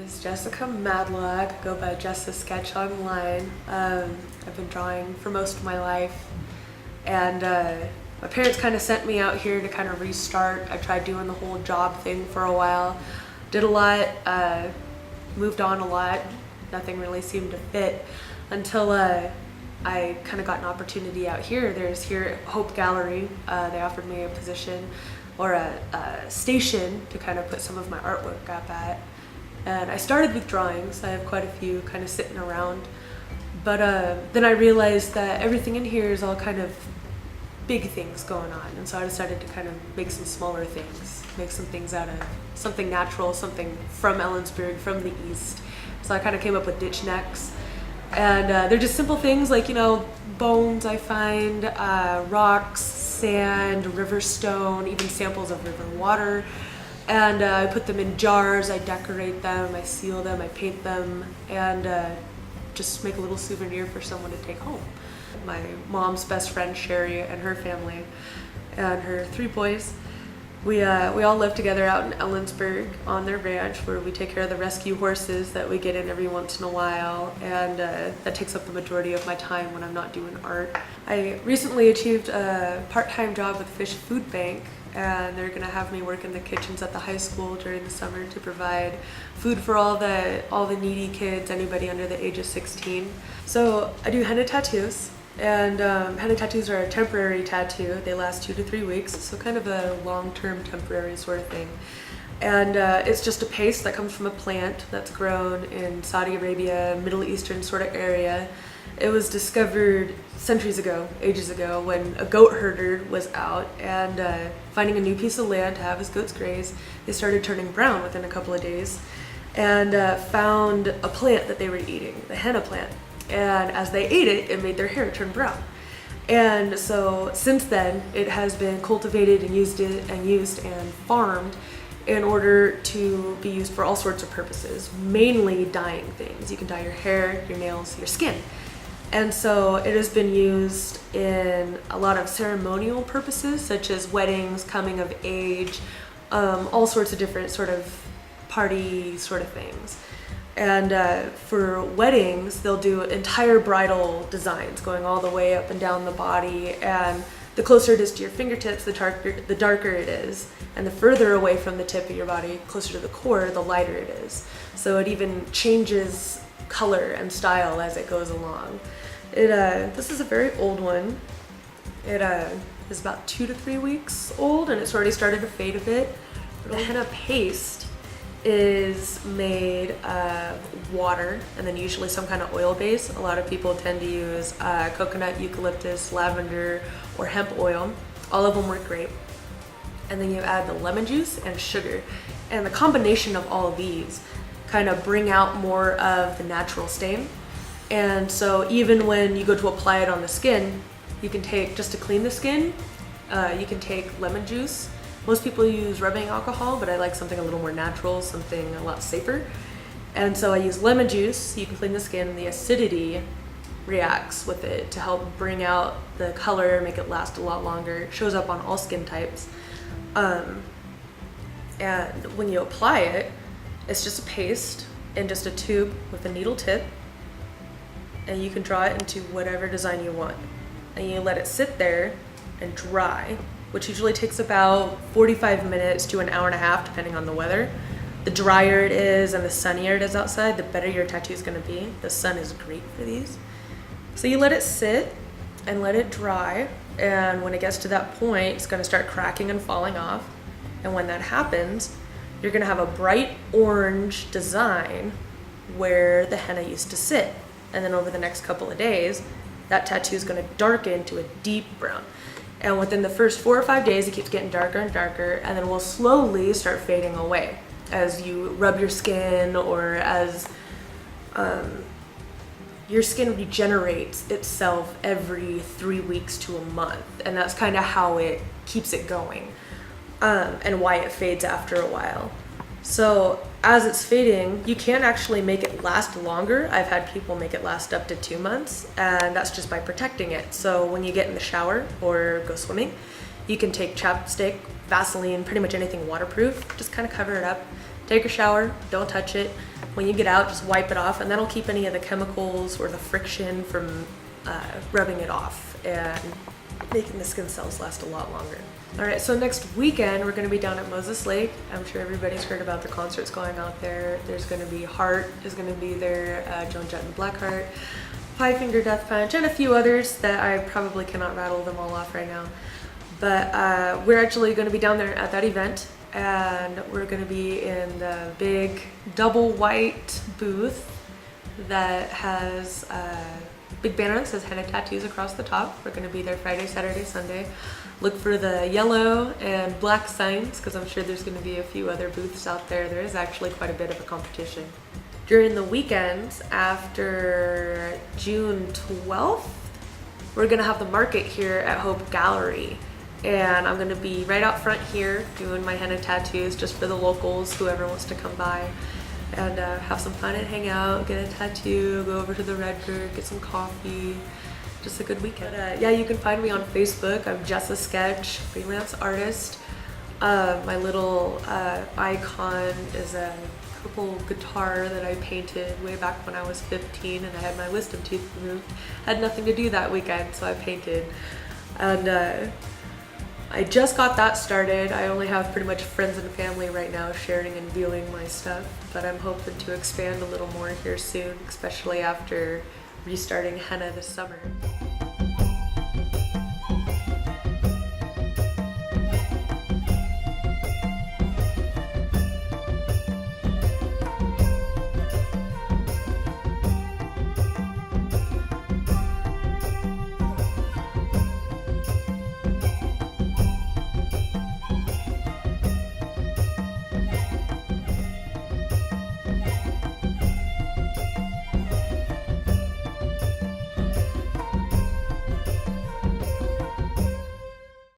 is Jessica Madlock, go by Jessa Sketch online. I've been drawing for most of my life, and my parents kind of sent me out here to kind of restart. I tried doing the whole job thing for a while, did a lot, moved on a lot, nothing really seemed to fit until I kind of got an opportunity out here. There's here at Hope Gallery, they offered me a position or a station to kind of put some of my artwork up at. And I started with drawings. I have quite a few kind of sitting around. But then I realized that everything in here is all kind of big things going on. And so I decided to kind of make some smaller things, make some things out of something natural, something from Ellensburg, from the East. So I kind of came up with ditch necks. And they're just simple things like, bones I find, rocks, sand, river stone, even samples of river water. And I put them in jars, I decorate them, I seal them, I paint them, and just make a little souvenir for someone to take home. My mom's best friend, Sherry, and her family, and her 3 boys, we all live together out in Ellensburg on their ranch, where we take care of the rescue horses that we get in every once in a while, and that takes up the majority of my time when I'm not doing art. I recently achieved a part-time job with Fish Food Bank, and they're gonna have me work in the kitchens at the high school during the summer to provide food for all the needy kids, anybody under the age of 16. So I do henna tattoos. And henna tattoos are a temporary tattoo. They last 2 to 3 weeks, so kind of a long-term temporary sort of thing. And it's just a paste that comes from a plant that's grown in Saudi Arabia, Middle Eastern sort of area. It was discovered centuries ago, ages ago, when a goat herder was out and finding a new piece of land to have his goats graze. They started turning brown within a couple of days and found a plant that they were eating, the henna plant. And as they ate it, it made their hair turn brown. And so since then, it has been cultivated and used and farmed in order to be used for all sorts of purposes, mainly dyeing things. You can dye your hair, your nails, your skin. And so it has been used in a lot of ceremonial purposes, such as weddings, coming of age, all sorts of different sort of party sort of things. And for weddings, they'll do entire bridal designs going all the way up and down the body. And the closer it is to your fingertips, the darker it is. And the further away from the tip of your body, closer to the core, the lighter it is. So it even changes color and style as it goes along. This is a very old one. It is about 2 to 3 weeks old, and it's already started to fade a bit. The henna paste is made of water and then usually some kind of oil base. A lot of people tend to use coconut, eucalyptus, lavender, or hemp oil. All of them work great. And then you add the lemon juice and sugar. And the combination of all of these kind of bring out more of the natural stain. And so even when you go to apply it on the skin, you can take, just to clean the skin, you can take lemon juice. Most people use rubbing alcohol, but I like something a little more natural, something a lot safer. And so I use lemon juice. You can clean the skin, and the acidity reacts with it to help bring out the color, make it last a lot longer. It shows up on all skin types. And when you apply it, it's just a paste in just a tube with a needle tip, and you can draw it into whatever design you want. And you let it sit there and dry, which usually takes about 45 minutes to an hour and a half, depending on the weather. The drier it is and the sunnier it is outside, the better your tattoo is gonna be. The sun is great for these. So you let it sit and let it dry, and when it gets to that point, it's gonna start cracking and falling off. And when that happens, you're gonna have a bright orange design where the henna used to sit. And then over the next couple of days, that tattoo is gonna darken to a deep brown. And within the first 4 or 5 days, it keeps getting darker and darker, and then will slowly start fading away as you rub your skin, or as your skin regenerates itself every 3 weeks to a month. And that's kind of how it keeps it going, and why it fades after a while. So as it's fading, you can actually make it last longer. I've had people make it last up to 2 months, and that's just by protecting it. So when you get in the shower or go swimming, you can take chapstick, Vaseline, pretty much anything waterproof, just kind of cover it up, Take a shower, don't touch it. When you get out, just wipe it off, and that'll keep any of the chemicals or the friction from rubbing it off and making the skin cells last a lot longer. All right, so next weekend we're going to be down at Moses Lake. I'm sure everybody's heard about the concerts going out there. There's going to be Heart is going to be there, Joan Jett and Blackheart, Five Finger Death Punch, and a few others that I probably cannot rattle them all off right now. But we're actually going to be down there at that event, and we're going to be in the big double white booth that has a big banner that says Henna Tattoos across the top. We're going to be there Friday, Saturday, Sunday. Look for the yellow and black signs, because I'm sure there's going to be a few other booths out there. There is actually quite a bit of a competition. During the weekends after June 12th, we're going to have the market here at Hope Gallery. And I'm going to be right out front here doing my henna tattoos just for the locals, whoever wants to come by and have some fun and hang out, get a tattoo, go over to the Redbird, get some coffee. Just a good weekend. Yeah, you can find me on Facebook. I'm Just a Sketch, freelance artist. My little icon is a purple guitar that I painted way back when I was 15 and I had my wisdom tooth removed. Had nothing to do that weekend, so I painted. And I just got that started. I only have pretty much friends and family right now sharing and viewing my stuff, but I'm hoping to expand a little more here soon, especially after restarting henna this summer.